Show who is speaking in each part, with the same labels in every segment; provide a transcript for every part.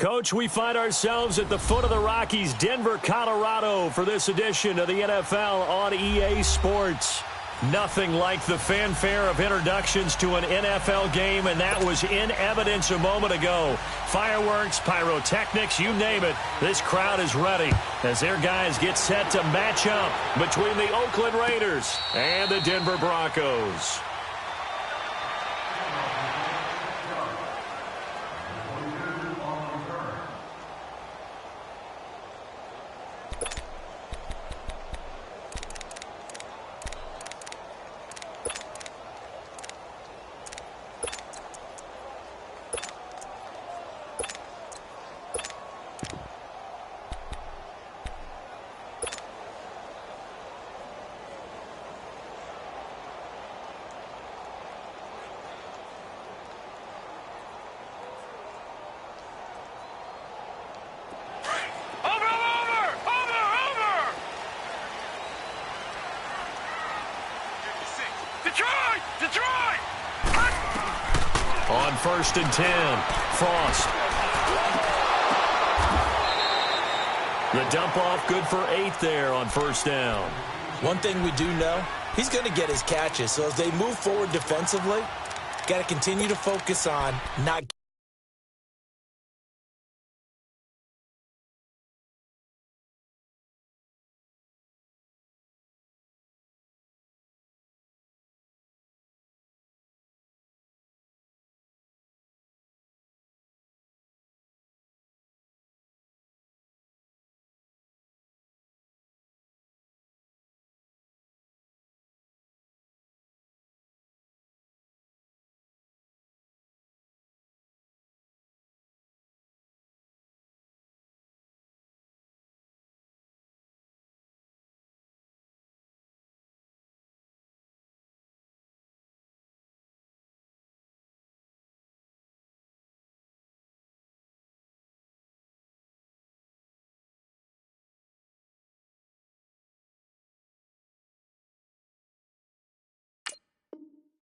Speaker 1: Coach, we find ourselves at the foot of the Rockies, Denver, Colorado, for this edition of the NFL on EA Sports. Nothing like the fanfare of introductions to an NFL game, and that was in evidence a moment ago. Fireworks, pyrotechnics, you name it. This crowd is ready as their guys get set to match up between the Oakland Raiders and the Denver Broncos. On 1st and 10, Frost. The dump off good for 8 there on 1st down.
Speaker 2: One thing we do know, he's going to get his catches. So as they move forward defensively, got to continue to focus on not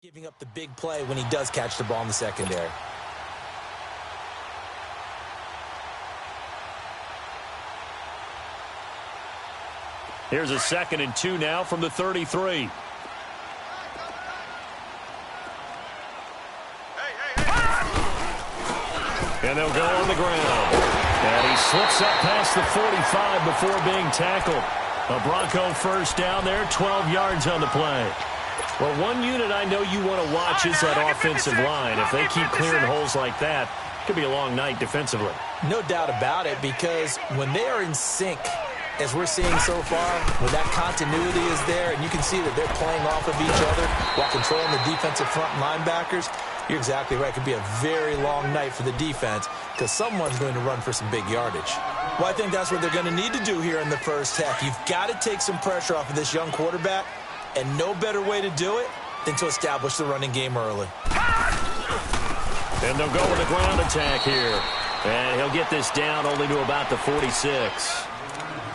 Speaker 2: giving up the big play when he does catch the ball in the secondary.
Speaker 1: Here's a 2nd and 2 now from the 33. And they'll go on the ground. And he slips up past the 45 before being tackled. A Bronco 1st down there, 12 yards on the play. Well, one unit I know you want to watch is that offensive line. If they keep clearing holes like that, it could be a long night defensively.
Speaker 2: No doubt about it, because when they are in sync, as we're seeing so far, when that continuity is there and you can see that they're playing off of each other while controlling the defensive front linebackers, you're exactly right. It could be a very long night for the defense because someone's going to run for some big yardage. Well, I think that's what they're going to need to do here in the first half. You've got to take some pressure off of this young quarterback, and no better way to do it than to establish the running game early.
Speaker 1: And they'll go with a ground attack here. And he'll get this down only to about the 46.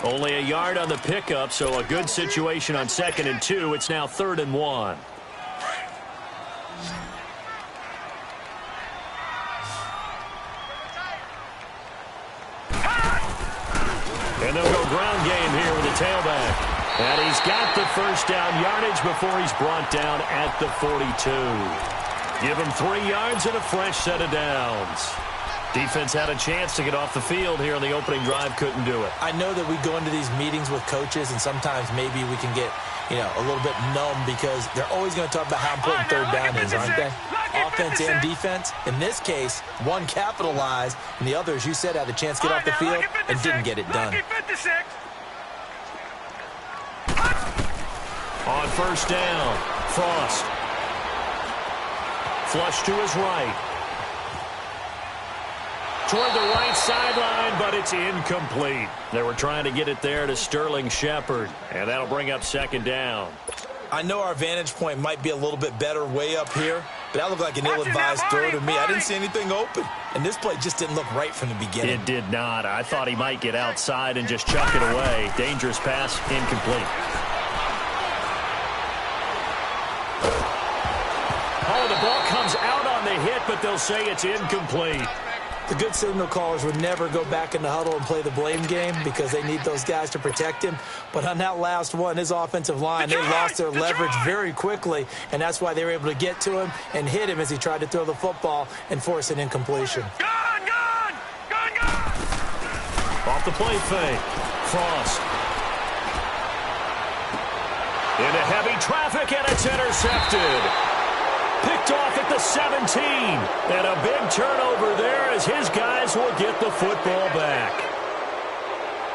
Speaker 1: Only a yard on the pickup, so a good situation on 2nd and 2. It's now 3rd and 1. And they'll go ground game here with the tailback. And he's got the 1st down yardage before he's brought down at the 42. Give him 3 yards and a fresh set of downs. Defense had a chance to get off the field here on the opening drive, couldn't do it.
Speaker 2: I know that we go into these meetings with coaches, and sometimes maybe we can get, a little bit numb because they're always going to talk about how important 3rd down is, aren't they? Offense and defense. In this case, one capitalized, and the other, as you said, had a chance to get off the field and didn't get it done.
Speaker 1: On 1st down, Frost. Flush to his right. Toward the right sideline, but it's incomplete. They were trying to get it there to Sterling Shepard, and that'll bring up 2nd down.
Speaker 2: I know our vantage point might be a little bit better way up here, but that looked like an ill-advised throw to me. I didn't see anything open, and this play just didn't look right from the beginning.
Speaker 1: It did not. I thought he might get outside and just chuck it away. Dangerous pass, incomplete. Oh, the ball comes out on the hit, but they'll say it's incomplete.
Speaker 2: The good signal callers would never go back in the huddle and play the blame game because they need those guys to protect him. But on that last one, his offensive line, they lost their leverage very quickly, and that's why they were able to get to him and hit him as he tried to throw the football and force an incompletion.
Speaker 1: Gone! Off the play fake. Frost. Into heavy traffic, and it's intercepted. Picked off at the 17. And a big turnover there as his guys will get the football back.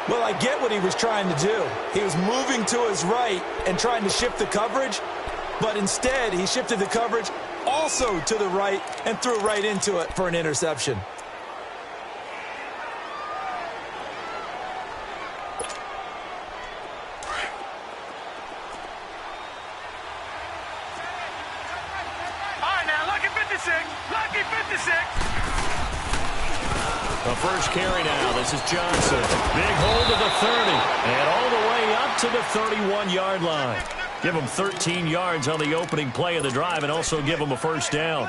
Speaker 2: Well, I get what he was trying to do. He was moving to his right and trying to shift the coverage, but instead he shifted the coverage also to the right and threw right into it for an interception.
Speaker 1: The first carry now. This is Johnson. Big hold of the 30. And all the way up to the 31-yard line. Give him 13 yards on the opening play of the drive and also give him a first down.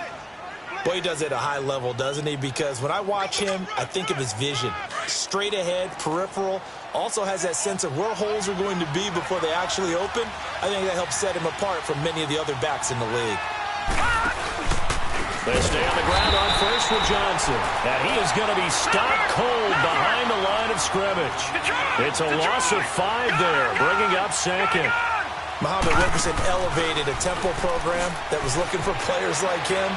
Speaker 2: Well, he does it at a high level, doesn't he? Because when I watch him, I think of his vision. Straight ahead, peripheral. Also has that sense of where holes are going to be before they actually open. I think that helps set him apart from many of the other backs in the league.
Speaker 1: They stay on the ground on first with Johnson. And he is going to be stopped cold behind the line of scrimmage. It's a loss of 5 there, bringing up second.
Speaker 2: Muhammad Wilkerson elevated a tempo program that was looking for players like him,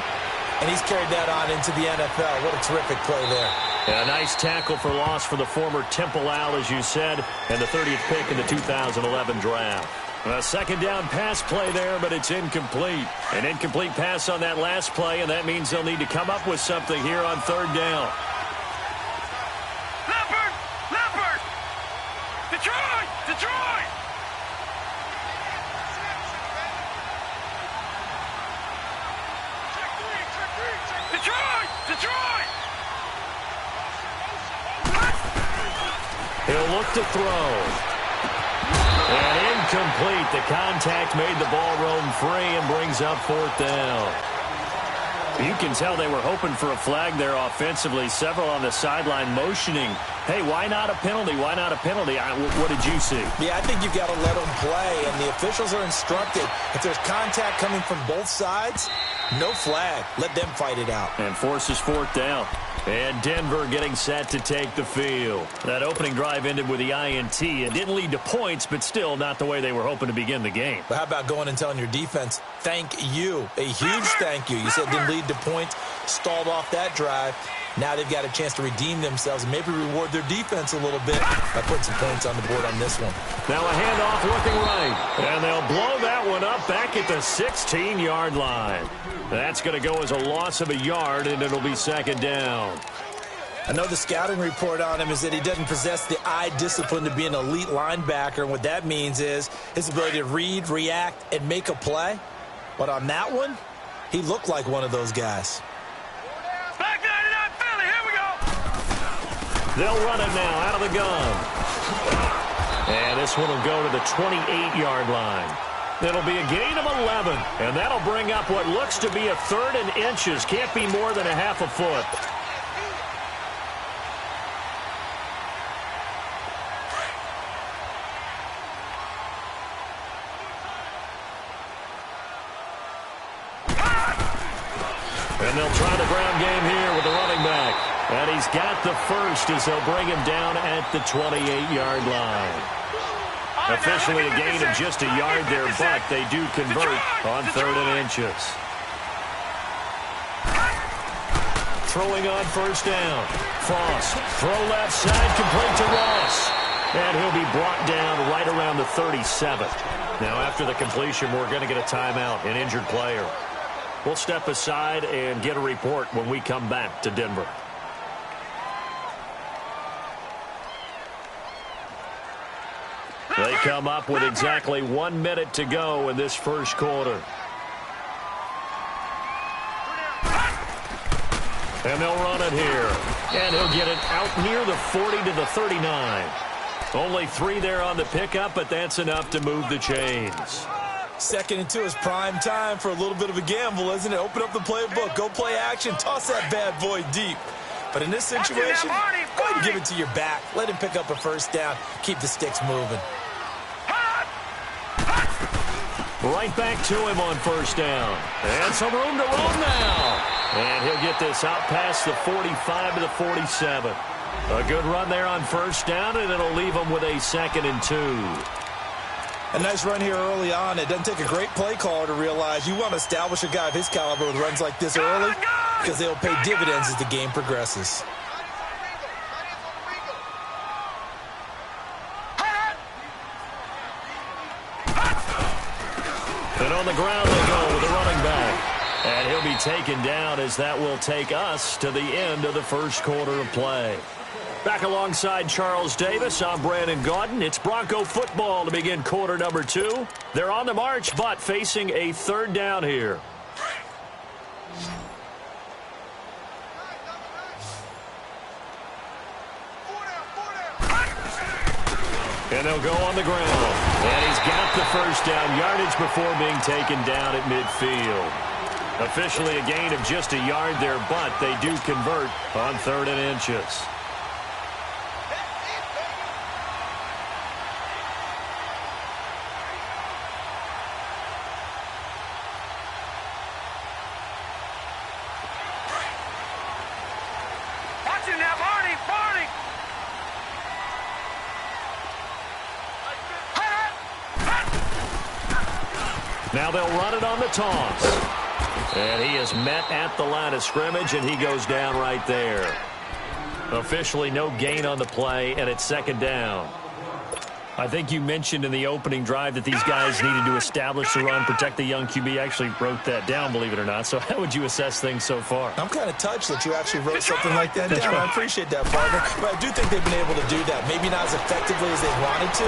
Speaker 2: and he's carried that on into the NFL. What a terrific play there.
Speaker 1: And a nice tackle for loss for the former Temple Owl, as you said, and the 30th pick in the 2011 draft. A second down pass play there, but it's incomplete. An incomplete pass on that last play, and that means they'll need to come up with something here on third down.
Speaker 3: Leopard! Detroit!
Speaker 1: He'll look to throw. And incomplete. The contact made the ball roam free and brings up fourth down. You can tell they were hoping for a flag there offensively. Several on the sideline motioning, hey, why not a penalty? Why not a penalty? What did you see?
Speaker 2: Yeah, I think you've got to let them play, and the officials are instructed. If there's contact coming from both sides, no flag. Let them fight it out.
Speaker 1: And forces fourth down. And Denver getting set to take the field. That opening drive ended with the INT. It didn't lead to points, but still not the way they were hoping to begin the game.
Speaker 2: But how about going and telling your defense, thank you, a huge thank you. You said it didn't lead to points, stalled off that drive. Now they've got a chance to redeem themselves and maybe reward their defense a little bit by putting some points on the board on this one.
Speaker 1: Now a handoff looking right. And they'll blow that one up back at the 16-yard line. That's going to go as a loss of a yard, and it'll be second down.
Speaker 2: I know the scouting report on him is that he doesn't possess the eye discipline to be an elite linebacker. And what that means is his ability to read, react, and make a play. But on that one, he looked like one of those guys.
Speaker 3: Back 99 Philly, here we go.
Speaker 1: They'll run it now out of the gun. And this one will go to the 28-yard line. It'll be a gain of 11, and that'll bring up what looks to be a third and inches. Can't be more than a half a foot. And they'll try the ground game here with the running back. And he's got the first as they'll bring him down at the 28-yard line. Officially a gain of just a yard there, but they do convert on third and inches. Throwing on first down. Frost, throw left side, complete to Ross. And he'll be brought down right around the 37. Now after the completion, we're going to get a timeout, an injured player. We'll step aside and get a report when we come back to Denver. They come up with exactly 1 minute to go in this first quarter. And they'll run it here. And he'll get it out near the 40 to the 39. Only 3 there on the pickup, but that's enough to move the chains.
Speaker 2: 2nd and 2 is prime time for a little bit of a gamble, isn't it? Open up the playbook, go play action, toss that bad boy deep. But in this situation, go ahead and give it to your back. Let him pick up a first down. Keep the sticks moving.
Speaker 1: Right back to him on first down. And some room to roam now. And he'll get this out past the 45 to the 47. A good run there on first down, and it'll leave him with a 2nd and 2.
Speaker 2: A nice run here early on. It doesn't take a great play caller to realize you want to establish a guy of his caliber with runs like this early because they'll pay dividends as the game progresses.
Speaker 1: And on the ground they go with the running back. And he'll be taken down as that will take us to the end of the first quarter of play. Back alongside Charles Davis, I'm Brandon Gaudin. It's Bronco football to begin quarter number 2. They're on the march, but facing a 3rd down here. And they'll go on the ground. And he's got the first down yardage before being taken down at midfield. Officially a gain of just a yard there, but they do convert on 3rd and inches. Now they'll run it on the toss. And he is met at the line of scrimmage, and he goes down right there. Officially no gain on the play, and it's 2nd down. I think you mentioned in the opening drive that these guys needed to establish the run, protect the young QB. I actually wrote that down, believe it or not. So how would you assess things so far?
Speaker 2: I'm kind of touched that you actually wrote something like that down. I appreciate that, partner. But I do think they've been able to do that. Maybe not as effectively as they wanted to,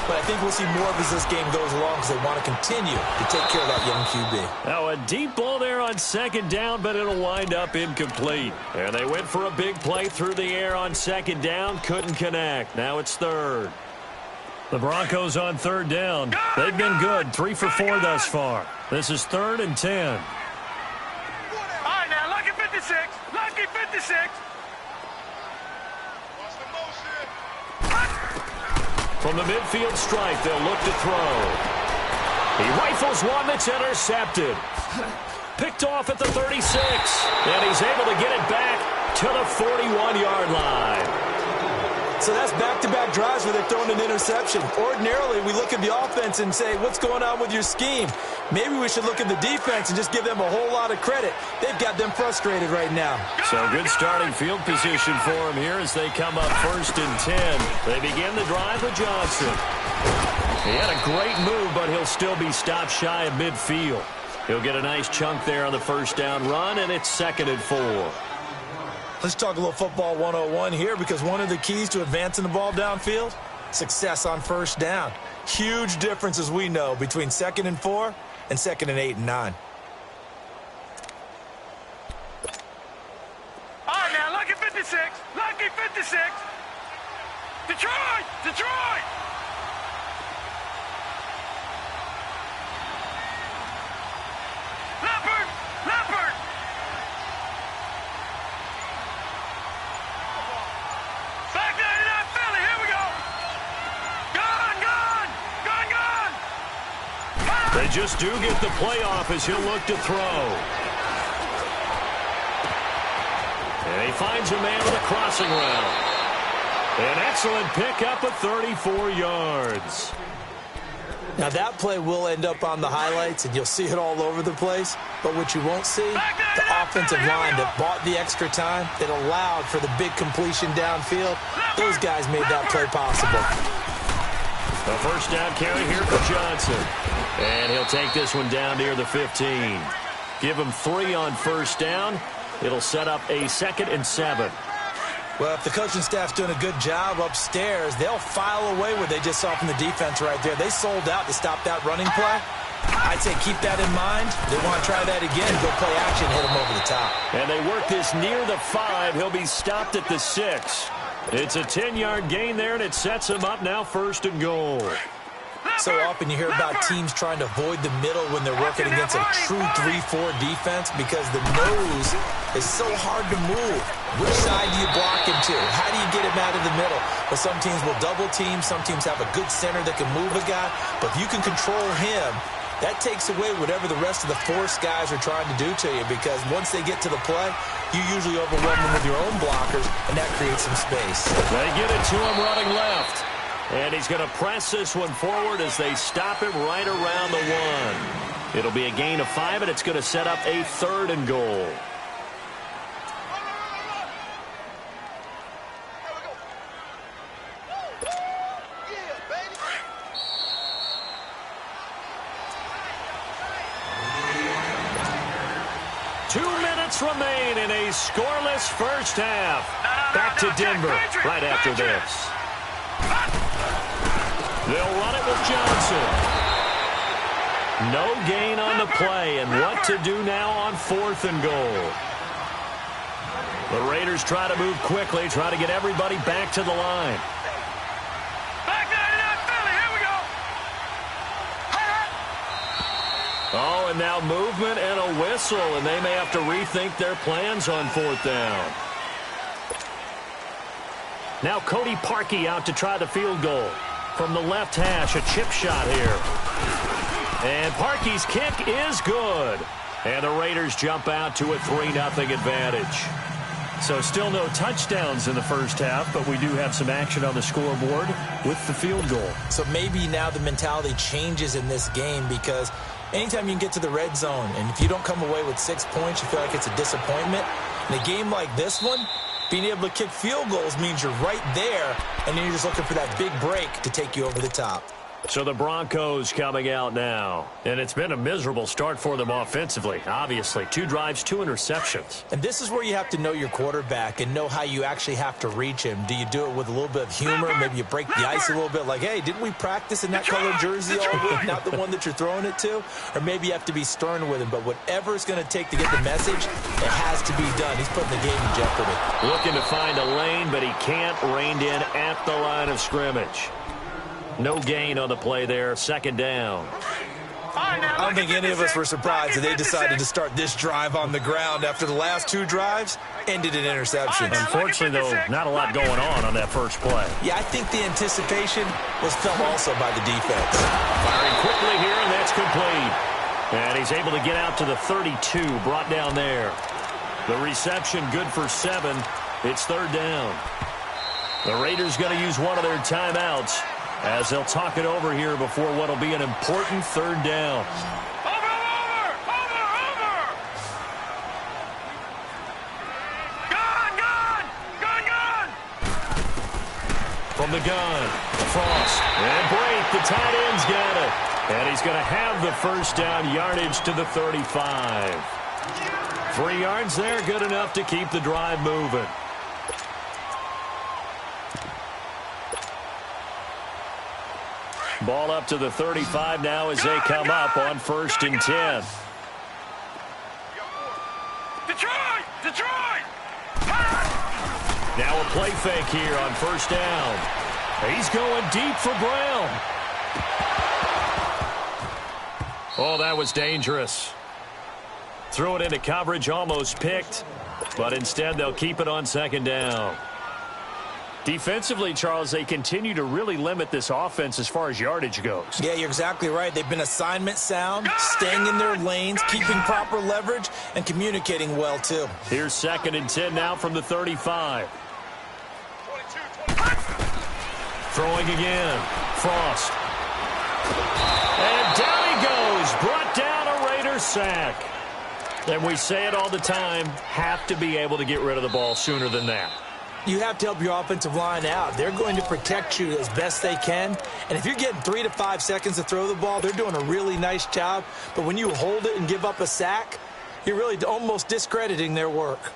Speaker 2: but I think we'll see more of as this game goes along because they want to continue to take care of that young QB.
Speaker 1: Now a deep ball there on 2nd down, but it'll wind up incomplete. And they went for a big play through the air on 2nd down, couldn't connect. Now it's 3rd. The Broncos on 3rd down. They've been good, 3 for 4 thus far. This is 3rd and 10.
Speaker 3: All right, now, lucky 56. Lucky 56.
Speaker 1: From the midfield stripe, they'll look to throw. He rifles one that's intercepted. Picked off at the 36. And he's able to get it back to the 41-yard line.
Speaker 2: So that's back-to-back drives where they're throwing an interception. Ordinarily, we look at the offense and say, what's going on with your scheme? Maybe we should look at the defense and just give them a whole lot of credit. They've got them frustrated right now.
Speaker 1: So good starting field position for him here as they come up 1st and 10. They begin the drive with Johnson. He had a great move, but he'll still be stopped shy of midfield. He'll get a nice chunk there on the first down run, and it's 2nd and 4.
Speaker 2: Let's talk a little football 101 here because one of the keys to advancing the ball downfield, success on first down. Huge difference, as we know, between 2nd and 4 and 2nd and 8 and 9.
Speaker 3: All right, now, lucky 56. Lucky 56. Detroit! Detroit! Leopard! Leopard! Back 99 Philly, here we go! Gone, gone! Gone, gone!
Speaker 1: They just do get the playoff as he'll look to throw. And he finds a man with a crossing route. An excellent pickup of 34 yards.
Speaker 2: Now that play will end up on the highlights, and you'll see it all over the place. But what you won't see, the offensive line that bought the extra time, that allowed for the big completion downfield, those guys made that play possible.
Speaker 1: A first down carry here for Johnson. And he'll take this one down near the 15. Give him 3 on first down. It'll set up a 2nd and 7.
Speaker 2: Well, if the coaching staff's doing a good job upstairs, they'll file away what they just saw from the defense right there. They sold out to stop that running play. I'd say keep that in mind. They want to try that again, go play action, hit them over the top.
Speaker 1: And they work this near the 5. He'll be stopped at the 6. It's a 10-yard gain there, and it sets him up now 1st and goal.
Speaker 2: So often you hear about teams trying to avoid the middle when they're working against a true 3-4 defense because the nose is so hard to move. Which side do you block him to? How do you get him out of the middle? Well, some teams will double team. Some teams have a good center that can move a guy. But if you can control him, that takes away whatever the rest of the force guys are trying to do to you because once they get to the play, you usually overwhelm them with your own blockers, and that creates some space.
Speaker 1: They get it to him running left. And he's going to press this one forward as they stop him right around the 1. It'll be a gain of 5, and it's going to set up a 3rd and goal. Remain in a scoreless first half. Back to Denver right after this. They'll run it with Johnson. No gain on the play, and what to do now on 4th and goal. The Raiders try to move quickly, try to get everybody back to the line. Oh, and now movement and a whistle, and they may have to rethink their plans on 4th down. Now Cody Parkey out to try the field goal. From the left hash, a chip shot here. And Parkey's kick is good. And the Raiders jump out to a 3-0 advantage. So still no touchdowns in the first half, but we do have some action on the scoreboard with the field goal. So
Speaker 2: maybe now the mentality changes in this game because anytime you can get to the red zone, and if you don't come away with 6 points, you feel like it's a disappointment. In a game like this one, being able to kick field goals means you're right there, and then you're just looking for that big break to take you over the top.
Speaker 1: So the Broncos coming out now. And it's been a miserable start for them offensively, obviously. 2 drives, 2 interceptions.
Speaker 2: And this is where you have to know your quarterback and know how you actually have to reach him. Do you do it with a little bit of humor? Maybe you break the ice a little bit like, hey, didn't we practice in that colored jersey all week? Not the one that you're throwing it to? Or maybe you have to be stern with him. But whatever it's going to take to get the message, it has to be done. He's putting the game in jeopardy.
Speaker 1: Looking to find a lane, but he can't. Reined in at the line of scrimmage. No gain on the play there. 2nd down.
Speaker 2: I don't think any of us were surprised that they decided to start this drive on the ground after the last 2 drives ended in interceptions.
Speaker 1: Unfortunately, though, not a lot going on that first play.
Speaker 2: Yeah, I think the anticipation was felt also by the defense.
Speaker 1: Firing quickly here, and that's complete. And he's able to get out to the 32, brought down there. The reception good for 7. It's 3rd down. The Raiders going to use one of their timeouts as they'll talk it over here before what will be an important 3rd down.
Speaker 3: Over! Gun!
Speaker 1: From the gun, Frost, and break, the tight end's got it. And he's going to have the first down yardage to the 35. 3 yards there, good enough to keep the drive moving. Ball up to the 35 now as they come up on 1st and 10.
Speaker 3: Detroit!
Speaker 1: Now a play fake here on 1st down. He's going deep for Brown. Oh, that was dangerous. Threw it into coverage, almost picked, but instead they'll keep it on 2nd down. Defensively, Charles, they continue to really limit this offense as far as yardage goes.
Speaker 2: Yeah, you're exactly right. They've been assignment sound, staying in their lanes, keeping proper leverage, and communicating well, too.
Speaker 1: Here's 2nd and 10 now from the 35. Throwing again. Frost. And down he goes. Brought down a Raider sack. And we say it all the time, have to be able to get rid of the ball sooner than that.
Speaker 2: You have to help your offensive line out. They're going to protect you as best they can. And if you're getting 3 to 5 seconds to throw the ball, they're doing a really nice job. But when you hold it and give up a sack, you're really almost discrediting their work.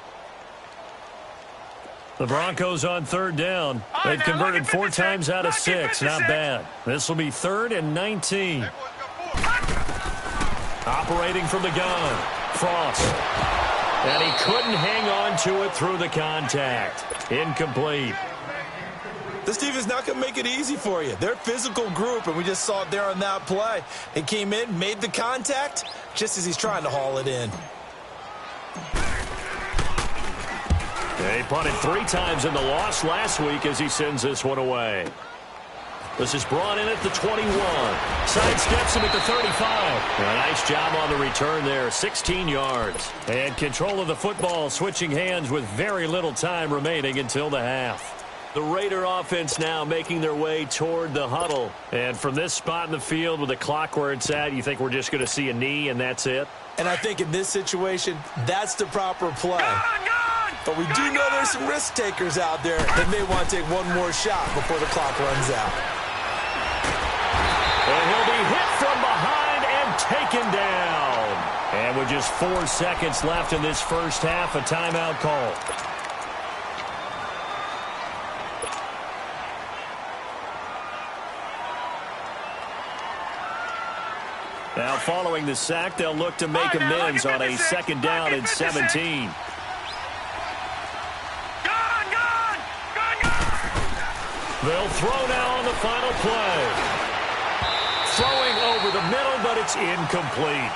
Speaker 1: The Broncos on 3rd down. They've converted 4 times out of 6. Not bad. This will be 3rd and 19. Operating from the gun. Frost. And he couldn't hang on to it through the contact. Incomplete.
Speaker 2: This defense is not going to make it easy for you. They're a physical group, and we just saw it there on that play. He came in, made the contact, just as he's trying to haul it in.
Speaker 1: He punted 3 times in the loss last week as he sends this one away. This is brought in at the 21. Sidesteps him at the 35. A nice job on the return there, 16 yards. And control of the football switching hands with very little time remaining until the half. The Raider offense now making their way toward the huddle. And from this spot in the field with the clock where it's at, you think we're just going to see a knee and that's it?
Speaker 2: And I think in this situation, that's the proper play. But we do know there's some risk takers out there that may want to take one more shot before the clock runs out.
Speaker 1: And he'll be hit from behind and taken down. And with just 4 seconds left in this first half, a timeout call. Now following the sack, they'll look to make amends on a second down and 17. They'll throw now on the final play. Throwing over the middle, but it's incomplete.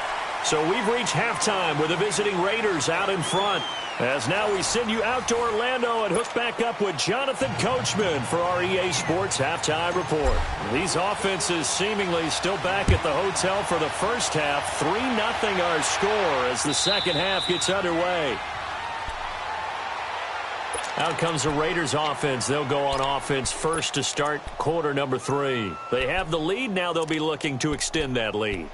Speaker 1: So we've reached halftime with the visiting Raiders out in front. As now we send you out to Orlando and hook back up with Jonathan Coachman for our EA Sports Halftime Report. These offenses seemingly still back at the hotel for the first half. 3-0 our score as the second half gets underway. Out comes the Raiders offense. They'll go on offense first to start quarter number 3. They have the lead. Now they'll be looking to extend that lead.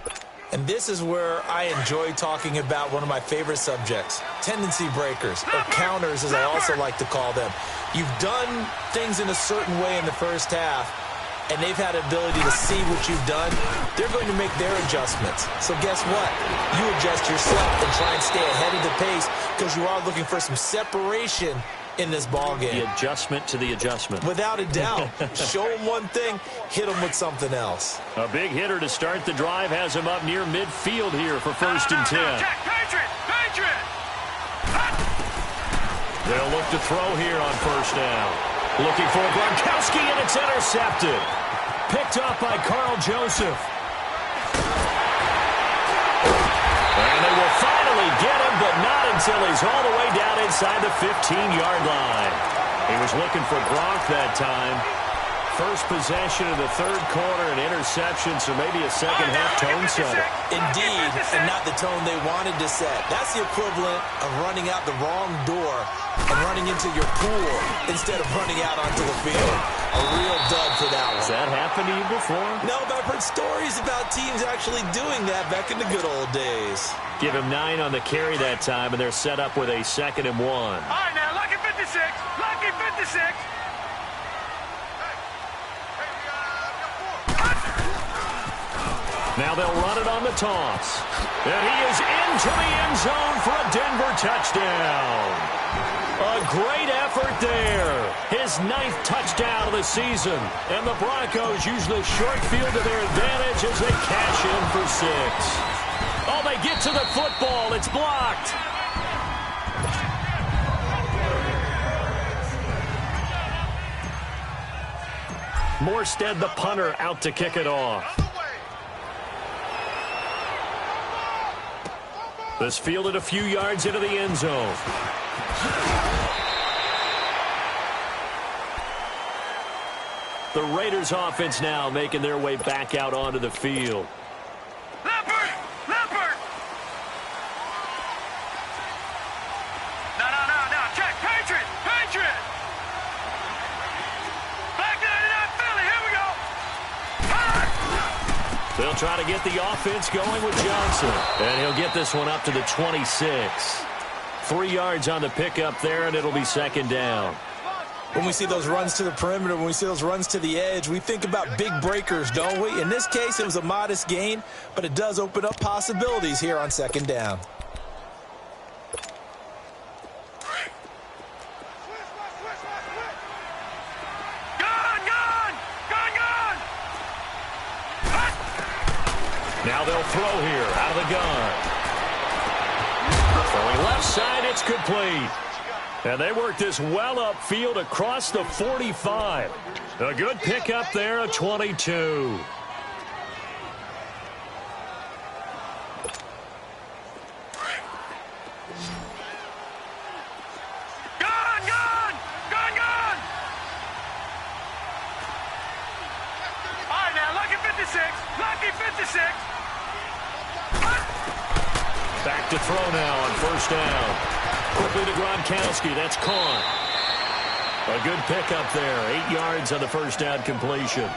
Speaker 2: And this is where I enjoy talking about one of my favorite subjects, tendency breakers, or counters as I also like to call them. You've done things in a certain way in the first half, and they've had the ability to see what you've done. They're going to make their adjustments. So guess what? You adjust yourself and try and stay ahead of the pace because you are looking for some separation in this ball game.
Speaker 1: The adjustment to the adjustment.
Speaker 2: Without a doubt. Show them one thing, hit them with something else.
Speaker 1: A big hitter to start the drive has him up near midfield here for 1st and 10. They'll look to throw here on 1st down. Looking for Gronkowski, and it's intercepted. Picked up by Carl Joseph. And they will finally get him, but not until he's all the way down inside the 15-yard line. He was looking for Gronk that time. First possession of the third quarter, an interception, so maybe a second-half tone setter.
Speaker 2: Indeed, and not the tone they wanted to set. That's the equivalent of running out the wrong door and running into your pool instead of running out onto the field. A real dud for that one.
Speaker 1: Has that happened to you before?
Speaker 2: No, but I've heard stories about teams actually doing that back in the good old days.
Speaker 1: Give him 9 on the carry that time, and they're set up with a 2nd and 1.
Speaker 3: All right, now, lucky 56. Lucky 56.
Speaker 1: Now they'll run it on the toss. And he is into the end zone for a Denver touchdown. A great effort there. His 9th touchdown of the season. And the Broncos use the short field to their advantage as they cash in for 6. Oh, they get to the football. It's blocked. Morstead, the punter, out to kick it off. This fielded a few yards into the end zone. The Raiders offense now making their way back out onto the field.
Speaker 3: Leopard! Leopard! No. Check. Patriot! Patriot! Back 99 Philly. Here we go.
Speaker 1: They'll try to get the offense going with Johnson. And he'll get this one up to the 26. 3 yards on the pickup there, and it'll be 2nd down.
Speaker 2: When we see those runs to the perimeter, when we see those runs to the edge, we think about big breakers, don't we? In this case, it was a modest gain, but it does open up possibilities here on 2nd down.
Speaker 1: Now they'll throw here out of the gun. Throwing left side, it's complete. And they work this well upfield across the 45. A good pickup there, a 22. Back to throw now on first down. Quickly to Gronkowski. That's caught. A good pickup there. 8 yards on the first down completion.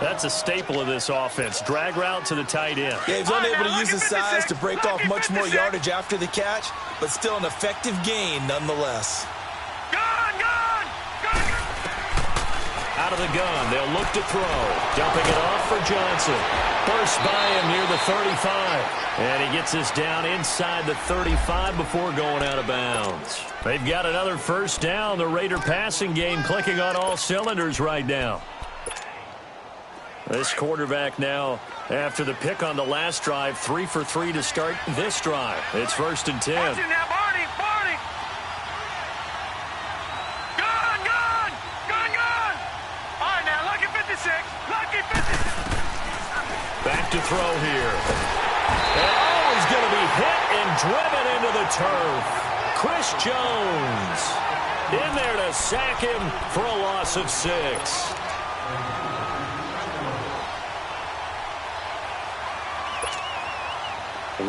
Speaker 1: That's a staple of this offense. Drag route to the tight end.
Speaker 2: Yeah, he's unable to use his size to break off much more yardage after the catch, but still an effective gain nonetheless.
Speaker 1: Out of the gun, they'll look to throw. Dumping it off for Johnson. Burst by him near the 35. And he gets this down inside the 35 before going out of bounds. They've got another first down. The Raider passing game clicking on all cylinders right now. This quarterback now, after the pick on the last drive, 3 for 3 to start this drive. It's 1st and 10. Back to throw here. And he's going to be hit and driven into the turf. Chris Jones in there to sack him for a loss of 6.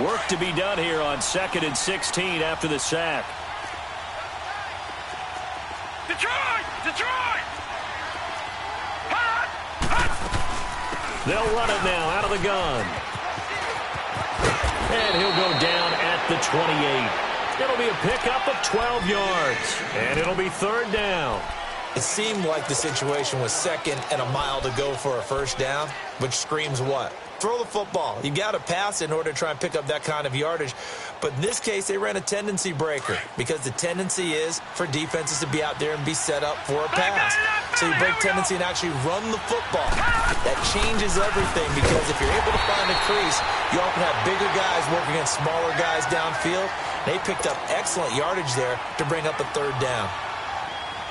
Speaker 1: Work to be done here on 2nd and 16 after the sack.
Speaker 3: Detroit!
Speaker 1: They'll run it now out of the gun. And he'll go down at the 28. It'll be a pickup of 12 yards. And it'll be 3rd down.
Speaker 2: It seemed like the situation was 2nd and a mile to go for a first down, which screams what? Throw the football. You got to pass in order to try and pick up that kind of yardage. But in this case, they ran a tendency breaker because the tendency is for defenses to be out there and be set up for a pass. So you break tendency and actually run the football. That changes everything because if you're able to find a crease, you often have bigger guys working against smaller guys downfield. They picked up excellent yardage there to bring up a 3rd down.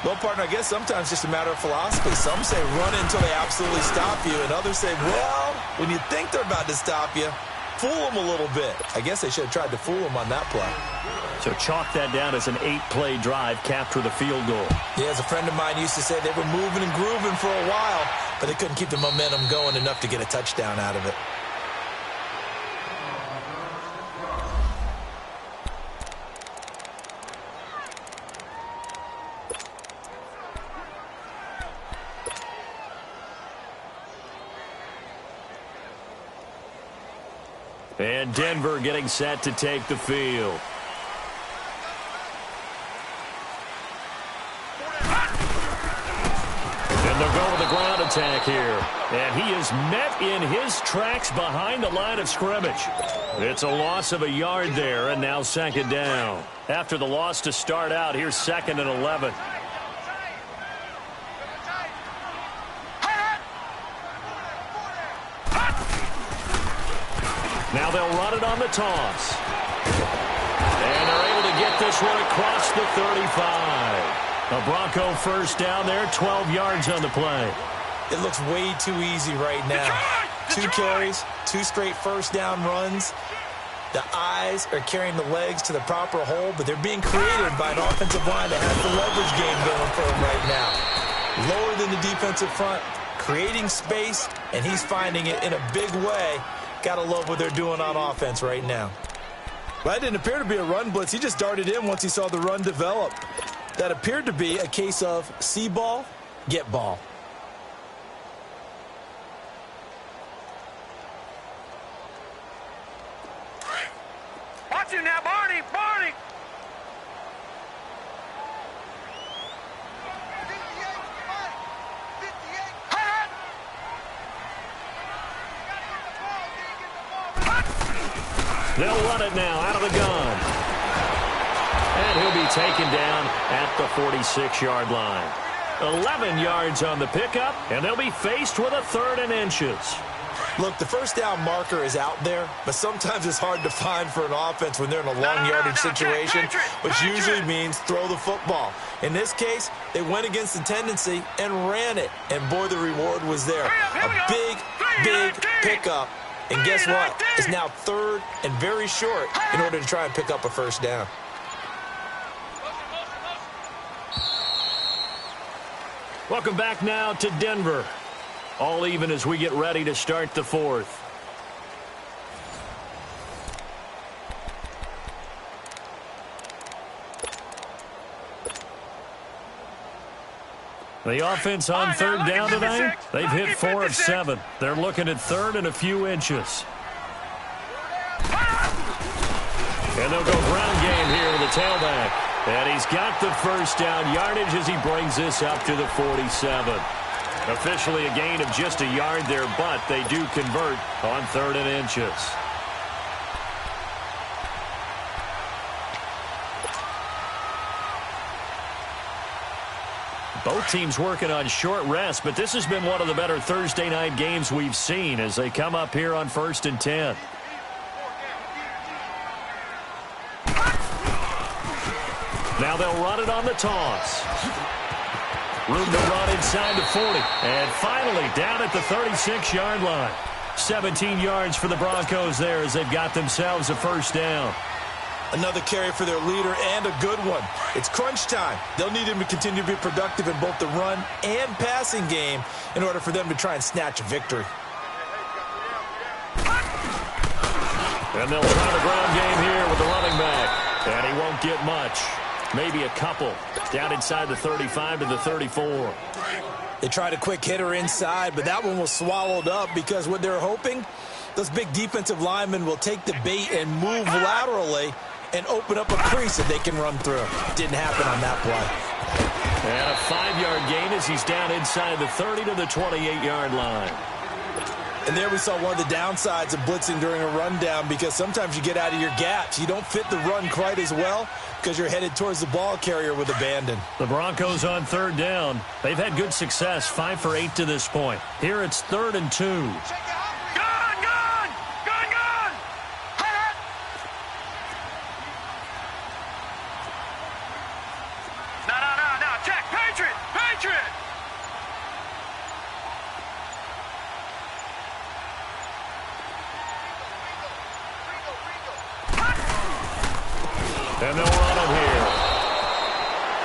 Speaker 2: Well, partner, I guess sometimes it's just a matter of philosophy. Some say run until they absolutely stop you, and others say, well, when you think they're about to stop you, fool them a little bit. I guess they should have tried to fool them on that play.
Speaker 1: So chalk that down as an 8-play drive, capture the field goal.
Speaker 2: Yeah, as a friend of mine used to say, they were moving and grooving for a while, but they couldn't keep the momentum going enough to get a touchdown out of it.
Speaker 1: And Denver getting set to take the field. And they'll go with the ground attack here. And he is met in his tracks behind the line of scrimmage. It's a loss of a yard there, and now 2nd down. After the loss to start out, here's 2nd and 11. Now they'll run it on the toss. And they're able to get this one across the 35. A Bronco first down there, 12 yards on the play.
Speaker 2: It looks way too easy right now.
Speaker 3: Detroit!
Speaker 2: 2 carries, 2 straight first down runs. The eyes are carrying the legs to the proper hole, but they're being created by an offensive line that has the leverage game going for them right now. Lower than the defensive front, creating space, and he's finding it in a big way. Gotta love what they're doing on offense right now.
Speaker 4: Well, that didn't appear to be a run blitz. He just darted in once he saw the run develop.
Speaker 2: That appeared to be a case of see ball, get ball.
Speaker 3: Watch him now, Barney!
Speaker 1: They'll run it now out of the gun. And he'll be taken down at the 46-yard line. 11 yards on the pickup, and they'll be faced with a 3rd and inches.
Speaker 2: Look, the first down marker is out there, but sometimes it's hard to find for an offense when they're in a long yardage situation, which usually means throw the football. In this case, they went against the tendency and ran it, and boy, the reward was there. A big pickup, and guess what? It's now third and very short in order to try and pick up a first down.
Speaker 1: Welcome back now to Denver. All even as we get ready to start the fourth. The offense on third down tonight, they've hit 4 of 7. They're looking at third and a few inches. And they'll go ground game here with the tailback. And he's got the first down yardage as he brings this up to the 47. Officially a gain of just a yard there, but they do convert on third and inches. Both teams working on short rest, but this has been one of the better Thursday night games we've seen as they come up here on 1st and 10. Now they'll run it on the toss. Room to run inside the 40. And finally down at the 36-yard line. 17 yards for the Broncos there as they've got themselves a first down.
Speaker 4: Another carry for their leader and a good one. It's crunch time. They'll need him to continue to be productive in both the run and passing game in order for them to try and snatch a victory.
Speaker 1: And they'll try the ground game here with the running back. And he won't get much. Maybe a couple. Down inside the 35 to the 34.
Speaker 4: They tried a quick hitter inside, but that one was swallowed up because what they're hoping, those big defensive linemen will take the bait and move laterally and open up a crease that they can run through. Didn't happen on that play.
Speaker 1: And a 5-yard gain as he's down inside the 30 to the 28-yard line.
Speaker 4: And there we saw one of the downsides of blitzing during a rundown because sometimes you get out of your gaps. You don't fit the run quite as well because you're headed towards the ball carrier with abandon.
Speaker 1: The Broncos on third down. They've had good success, 5 for 8 to this point. Here it's 3rd and 2.
Speaker 3: Gone! No. Check. Patriot!
Speaker 1: And they'll run it here.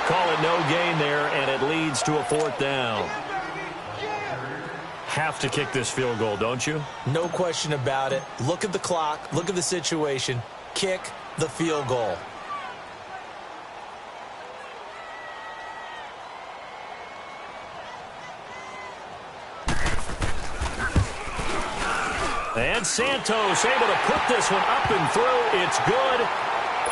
Speaker 1: Call it no gain there, and it leads to a 4th down. Have to kick this field goal, don't you?
Speaker 2: No question about it. Look at the clock. Look at the situation. Kick the field goal.
Speaker 1: And Santos able to put this one up and through. It's good.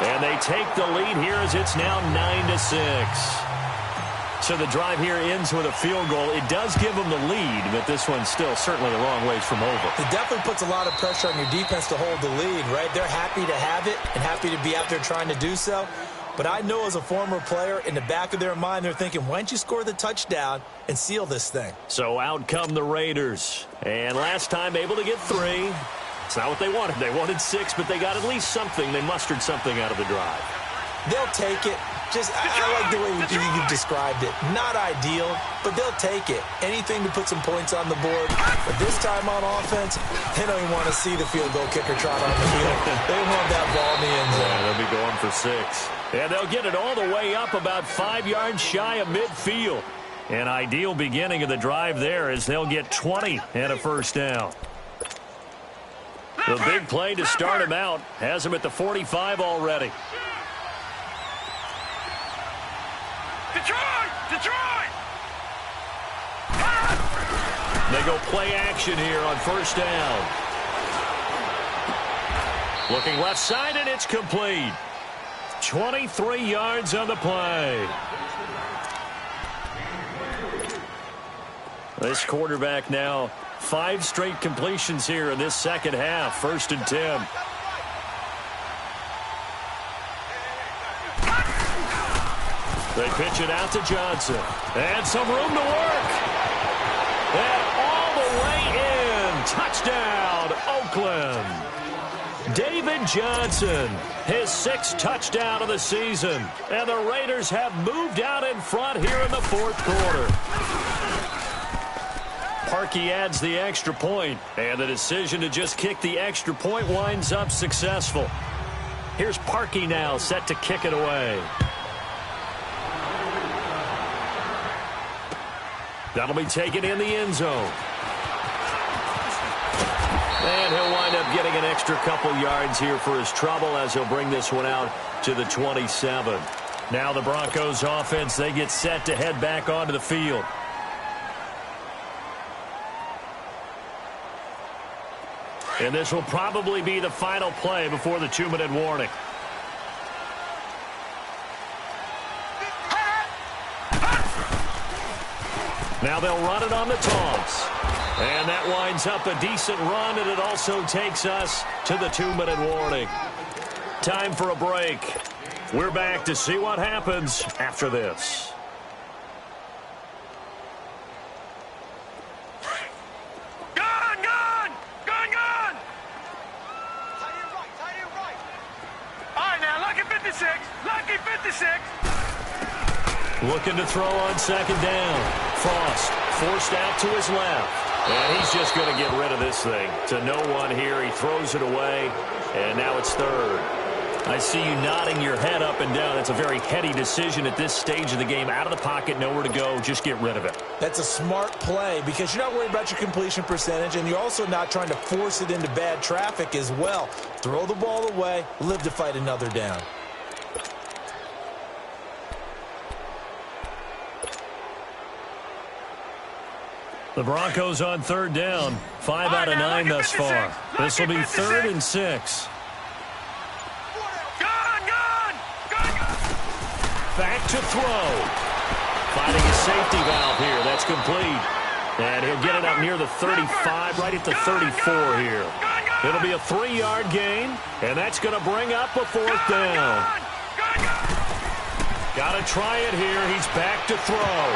Speaker 1: And they take the lead here as it's now 9-6. So the drive here ends with a field goal. It does give them the lead, but this one's still certainly the wrong ways from over.
Speaker 2: It definitely puts a lot of pressure on your defense to hold the lead, right? They're happy to have it and happy to be out there trying to do so. But I know as a former player, in the back of their mind, they're thinking, why don't you score the touchdown and seal this thing?
Speaker 1: So out come the Raiders. And last time able to get 3. It's not what they wanted. They wanted 6, but they got at least something. They mustered something out of the drive.
Speaker 2: They'll take it. I like the way you described it. Not ideal, but they'll take it. Anything to put some points on the board. But this time on offense, they don't even want to see the field goal kicker trot on the field. They want that ball in the end zone.
Speaker 1: Yeah, they'll be going for 6. And they'll get it all the way up about 5 yards shy of midfield. An ideal beginning of the drive there as they'll get 20 and a first down. The big play to start him out has him at the 45 already.
Speaker 3: Detroit!
Speaker 1: They go play action here on first down. Looking left side, and it's complete. 23 yards on the play. This quarterback now 5 straight completions here in this second half. 1st and 10. They pitch it out to Johnson. And some room to work. And all the way in touchdown, Oakland. David Johnson, his 6th touchdown of the season. And the Raiders have moved out in front here in the 4th quarter. Parkey adds the extra point, and the decision to just kick the extra point winds up successful. Here's Parkey now, set to kick it away. That'll be taken in the end zone. And he'll wind up getting an extra couple yards here for his trouble as he'll bring this one out to the 27. Now the Broncos offense, they get set to head back onto the field. And this will probably be the final play before the 2-minute warning. Now they'll run it on the toss. And that winds up a decent run, and it also takes us to the 2-minute warning. Time for a break. We're back to see what happens after this.
Speaker 3: Gone! Tight end right. All right, now, lucky 56.
Speaker 1: Looking to throw on 2nd down. Frost forced out to his left. And he's just going to get rid of this thing. To no one here. He throws it away. And now it's 3rd. I see you nodding your head up and down. It's a very heady decision at this stage of the game. Out of the pocket, nowhere to go. Just get rid of it.
Speaker 4: That's a smart play because you're not worried about your completion percentage, and you're also not trying to force it into bad traffic as well. Throw the ball away, live to fight another down.
Speaker 1: The Broncos on 3rd down. 5 out of 9 thus far. This will be 3rd and 6.
Speaker 3: Gone!
Speaker 1: Back to throw. Finding a safety valve here. That's complete. And he'll get it up near the 35, right at the 34 here. It'll be a 3-yard gain, and that's going to bring up a 4th down. Got to try it here. He's back to throw.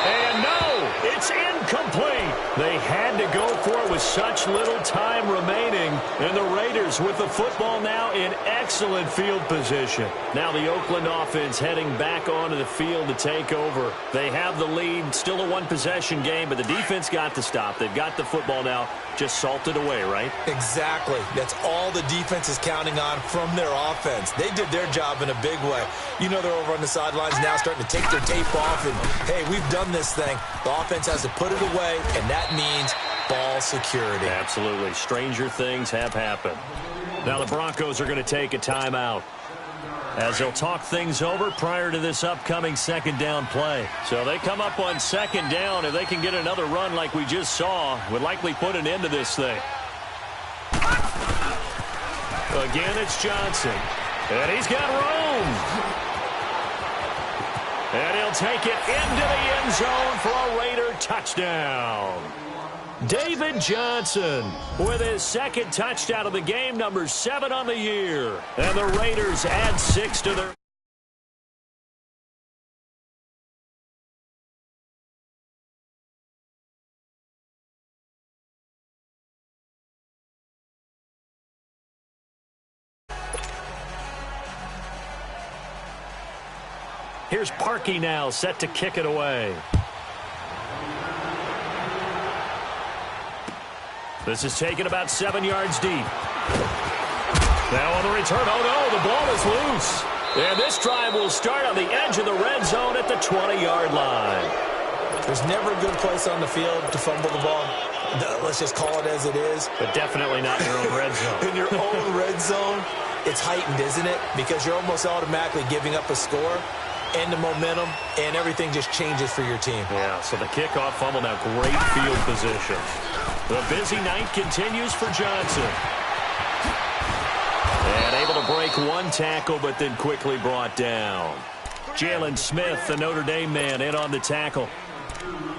Speaker 1: And no, it's incomplete. They had to go for it with such little time remaining. And the Raiders with the football now in excellent field position. Now the Oakland offense heading back onto the field to take over. They have the lead, still a 1-possession game, but the defense got to stop. They've got the football now, just salted away, right?
Speaker 4: Exactly. That's all the defense is counting on from their offense. They did their job in a big way. You know they're over on the sidelines now starting to take their tape off and, hey, we've done this thing. The offense has to put it away, and that means ball security.
Speaker 1: Absolutely. Stranger things have happened. Now the Broncos are going to take a timeout as they'll talk things over prior to this upcoming 2nd down play. So they come up on 2nd down. If they can get another run like we just saw, would likely put an end to this thing. Again, it's Johnson. And he's got room. And he'll take it into the end zone for a Raider touchdown. David Johnson with his 2nd touchdown of the game, number 7 on the year. And the Raiders add 6 to their... Here's Parkey now, set to kick it away. This is taken about 7 yards deep. Now on the return, oh no, the ball is loose. And this drive will start on the edge of the red zone at the 20-yard line.
Speaker 4: There's never a good place on the field to fumble the ball. Let's just call it as it is.
Speaker 1: But definitely not in your own red zone.
Speaker 4: In your own red zone, it's heightened, isn't it? Because you're almost automatically giving up a score and the momentum, and everything just changes for your team.
Speaker 1: Yeah, so the kickoff fumble now, great field position. The busy night continues for Johnson. And able to break one tackle, but then quickly brought down. Jalen Smith, the Notre Dame man, in on the tackle.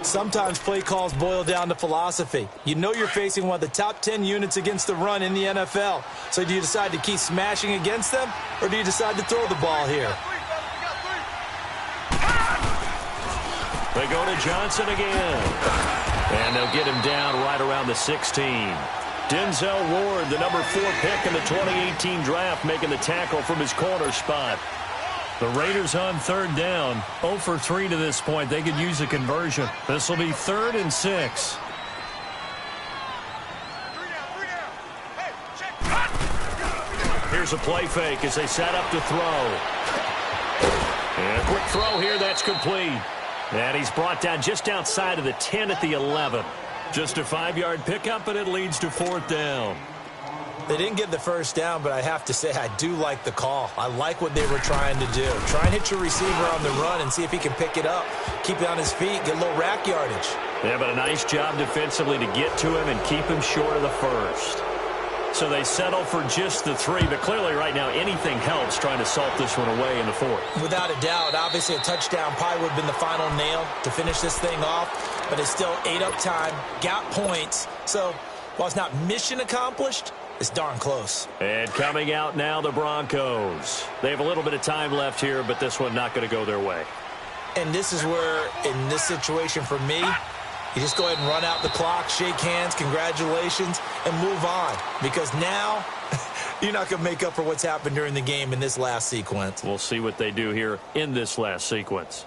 Speaker 4: Sometimes play calls boil down to philosophy. You know you're facing one of the top 10 units against the run in the NFL. So do you decide to keep smashing against them, or do you decide to throw the ball here?
Speaker 1: They go to Johnson again. And they'll get him down right around the 16. Denzel Ward, the number 4 pick in the 2018 draft, making the tackle from his corner spot. The Raiders on 3rd down. 0 for 3 to this point. They could use a conversion. This will be 3rd and 6. Here's a play fake as they set up to throw. And a quick throw here. That's complete. And he's brought down just outside of the 10 at the 11. Just a 5-yard pickup, and it leads to 4th down.
Speaker 4: They didn't get the first down, but I have to say I do like the call. I like what they were trying to do. Try and hit your receiver on the run and see if he can pick it up. Keep it on his feet, get a little rack yardage.
Speaker 1: Yeah, but a nice job defensively to get to him and keep him short of the first. So they settle for just the 3, but clearly right now anything helps trying to salt this one away in the 4th.
Speaker 4: Without a doubt, obviously a touchdown probably would have been the final nail to finish this thing off, but it's still ate up time, got points. So while it's not mission accomplished, it's darn close.
Speaker 1: And coming out now, the Broncos. They have a little bit of time left here, but this one not going to go their way.
Speaker 4: And this is where, in this situation for me, you just go ahead and run out the clock, shake hands, congratulations, and move on. Because now, you're not going to make up for what's happened during the game in this last sequence.
Speaker 1: We'll see what they do here in this last sequence.